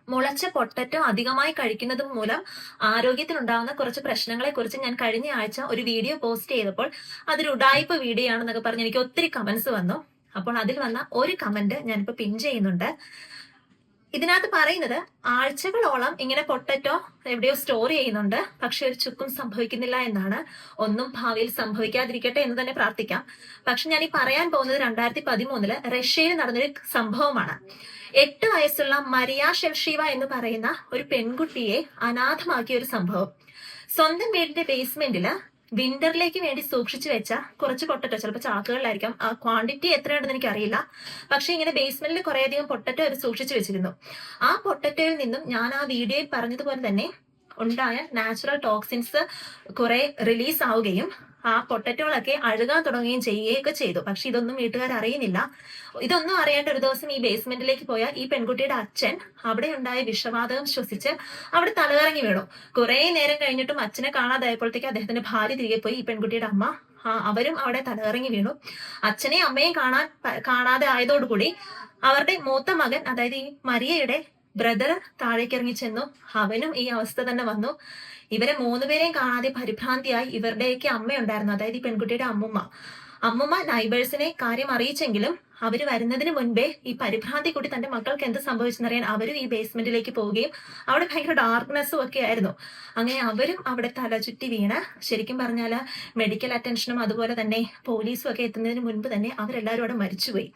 മുളച്ച potato അധികമായി കഴിക്കുന്നത് മൂലം ആരോഗ്യത്തിനുണ്ടാകുന്ന കുറച്ച് പ്രശ്നങ്ങളെ കുറിച്ച് ഞാൻ കഴിഞ്ഞ ആഴ്ച ഒരു വീഡിയോ പോസ്റ്റ് ചെയ്തപ്പോൾ അതൊരു ഉഡായിപ്പ് വീഡിയോ ആണെന്നൊക്കെ പറഞ്ഞ് എനിക്ക് ഒത്തിരി കമന്റ്സ് വന്നു. അപ്പോൾ അതിൽ വന്ന ഒരു കമന്റ് ഞാനിപ്പോ പിൻ ചെയ്യുന്നുണ്ട്. ഇതിനകത്ത് പറയുന്നത് ആഴ്ചകളോളം ഇങ്ങനെ പൊട്ടറ്റോ എവിടെയോ സ്റ്റോർ ചെയ്യുന്നുണ്ട്, പക്ഷെ ഒരു ചുക്കും സംഭവിക്കുന്നില്ല എന്നാണ്. ഒന്നും ഭാവിയിൽ സംഭവിക്കാതിരിക്കട്ടെ എന്ന് തന്നെ പ്രാർത്ഥിക്കാം. പക്ഷെ ഞാൻ ഈ പറയാൻ പോകുന്നത് 2013 റഷ്യയിൽ നടന്നൊരു സംഭവമാണ്. 8 വയസ്സുള്ള മരിയ ഷെൽഷീവ എന്ന് പറയുന്ന ഒരു പെൺകുട്ടിയെ അനാഥമാക്കിയ ഒരു സംഭവം. സ്വന്തം വീടിന്റെ ബേസ്മെന്റില് വിന്ററിലേക്ക് വേണ്ടി സൂക്ഷിച്ചു വെച്ച കുറച്ച് പൊട്ടറ്റോ, ചിലപ്പോൾ ചാക്കുകളിലായിരിക്കാം, ആ ക്വാണ്ടിറ്റി എത്രയുണ്ടെന്ന് എനിക്കറിയില്ല. പക്ഷെ ഇങ്ങനെ ബേസ്മെന്റിൽ കുറേയധികം പൊട്ടറ്റോ അവർ സൂക്ഷിച്ചു വെച്ചിരുന്നു. ആ പൊട്ടറ്റോയിൽ നിന്നും ഞാൻ ആ വീഡിയോയിൽ പറഞ്ഞതുപോലെ തന്നെ ഉണ്ടായ നാച്ചുറൽ ടോക്സിൻസ് കുറെ റിലീസ് ആവുകയും ആ പൊട്ടറ്റോളൊക്കെ അഴുകാൻ തുടങ്ങുകയും ചെയ്യുകയൊക്കെ ചെയ്തു. പക്ഷെ ഇതൊന്നും വീട്ടുകാർ അറിയുന്നില്ല. ഇതൊന്നും അറിയാണ്ട് ഒരു ദിവസം ഈ ബേസ്മെന്റിലേക്ക് പോയ ഈ പെൺകുട്ടിയുടെ അച്ഛൻ അവിടെ ഉണ്ടായ വിഷവാതകം ശ്വസിച്ച് അവിടെ തലകറങ്ങി വീണു. കുറെ നേരം കഴിഞ്ഞിട്ടും അച്ഛനെ കാണാതായപ്പോഴത്തേക്ക് അദ്ദേഹത്തിന്റെ ഭാര്യ തിരികെ പോയി. ഈ പെൺകുട്ടിയുടെ അമ്മ അവരും അവിടെ തലകറങ്ങി വീണു. അച്ഛനെയും അമ്മയും കാണാതെ ആയതോടുകൂടി അവരുടെ മൂത്ത മകൻ, അതായത് ഈ മരിയയുടെ ബ്രദർ താഴേക്ക് ഇറങ്ങി ചെന്നു. അവനും ഈ അവസ്ഥ തന്നെ വന്നു. ഇവരെ 3 പേരെയും കാണാതെ പരിഭ്രാന്തിയായി ഇവരുടെയൊക്കെ അമ്മയുണ്ടായിരുന്നു, അതായത് ഈ പെൺകുട്ടിയുടെ അമ്മുമ്മ നൈബേഴ്സിനെ കാര്യം അറിയിച്ചെങ്കിലും അവര് വരുന്നതിന് മുൻപേ ഈ പരിഭ്രാന്തി കൂട്ടി തന്റെ മക്കൾക്ക് എന്ത് സംഭവിച്ചെന്നറിയാൻ അവരും ഈ ബേസ്മെന്റിലേക്ക് പോവുകയും അവിടെ ഭയങ്കര ഡാർക്ക്നെസ്സും ഒക്കെ ആയിരുന്നു. അങ്ങനെ അവരും അവിടെ തലചുറ്റി വീണ്, ശരിക്കും പറഞ്ഞാൽ മെഡിക്കൽ അറ്റൻഷനും അതുപോലെ തന്നെ പോലീസും ഒക്കെ എത്തുന്നതിന് മുൻപ് തന്നെ അവരെല്ലാവരും അവിടെ മരിച്ചുപോയി.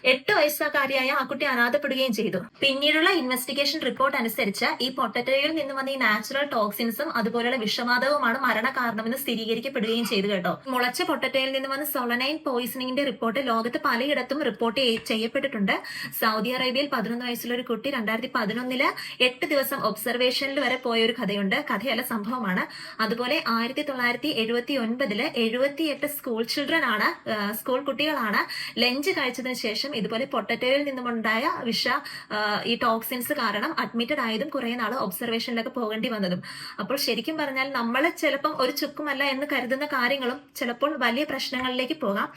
8 വയസ്സുകാരിയായ ആ കുട്ടി അനാഥപ്പെടുകയും ചെയ്തു. പിന്നീടുള്ള ഇൻവെസ്റ്റിഗേഷൻ റിപ്പോർട്ട് അനുസരിച്ച് ഈ പൊട്ടറ്റോയിൽ നിന്ന് വന്ന ഈ നാച്ചുറൽ ടോക്സിൻസും അതുപോലെയുള്ള വിഷവാതകവുമാണ് മരണ കാരണമെന്ന് സ്ഥിരീകരിക്കപ്പെടുകയും ചെയ്തു കേട്ടോ. മുളച്ച പൊട്ടറ്റോയിൽ നിന്ന് വന്ന സൊളനൈൻ പോയിസണിങ്ങിന്റെ റിപ്പോർട്ട് ലോകത്ത് പലയിടത്തും റിപ്പോർട്ട് ചെയ്യപ്പെട്ടിട്ടുണ്ട്. സൗദി അറേബ്യയിൽ 11 വയസ്സുള്ള ഒരു കുട്ടി 2011 8 ദിവസം ഒബ്സർവേഷനിൽ വരെ പോയ ഒരു കഥയുണ്ട്. കഥയല്ല, സംഭവമാണ്. അതുപോലെ 1979 78 സ്കൂൾ കുട്ടികളാണ് ലഞ്ച് കഴിച്ചതിന് ശേഷം ഇതുപോലെ പൊട്ടറ്റോയിൽ നിന്നുമുണ്ടായ ഈ ടോക്സിൻസ് കാരണം അഡ്മിറ്റഡ് ആയതും കുറെ നാൾ ഒബ്സർവേഷനിലൊക്കെ പോകേണ്ടി വന്നതും. അപ്പോൾ ശരിക്കും പറഞ്ഞാൽ നമ്മൾ ചിലപ്പം ഒരു ചുക്കുമല്ല എന്ന് കരുതുന്ന കാര്യങ്ങളും ചിലപ്പോൾ വലിയ പ്രശ്നങ്ങളിലേക്ക് പോകാം.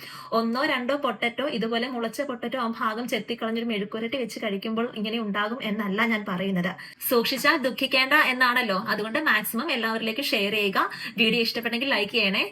1 2 പൊട്ടറ്റോ ഇതുപോലെ മുളച്ച പൊട്ടറ്റോ ആ ഭാഗം ചെത്തിക്കളഞ്ഞൊരു മെഴുക്കുരട്ടി വെച്ച് കഴിക്കുമ്പോൾ ഇങ്ങനെ ഉണ്ടാകും എന്നല്ല ഞാൻ പറയുന്നത്. സൂക്ഷിച്ചാൽ ദുഃഖിക്കേണ്ട എന്നാണല്ലോ. അതുകൊണ്ട് മാക്സിമം എല്ലാവരിലേക്കും ഷെയർ ചെയ്യുക. വീഡിയോ ഇഷ്ടപ്പെട്ടെങ്കിൽ ലൈക്ക് ചെയ്യണേ.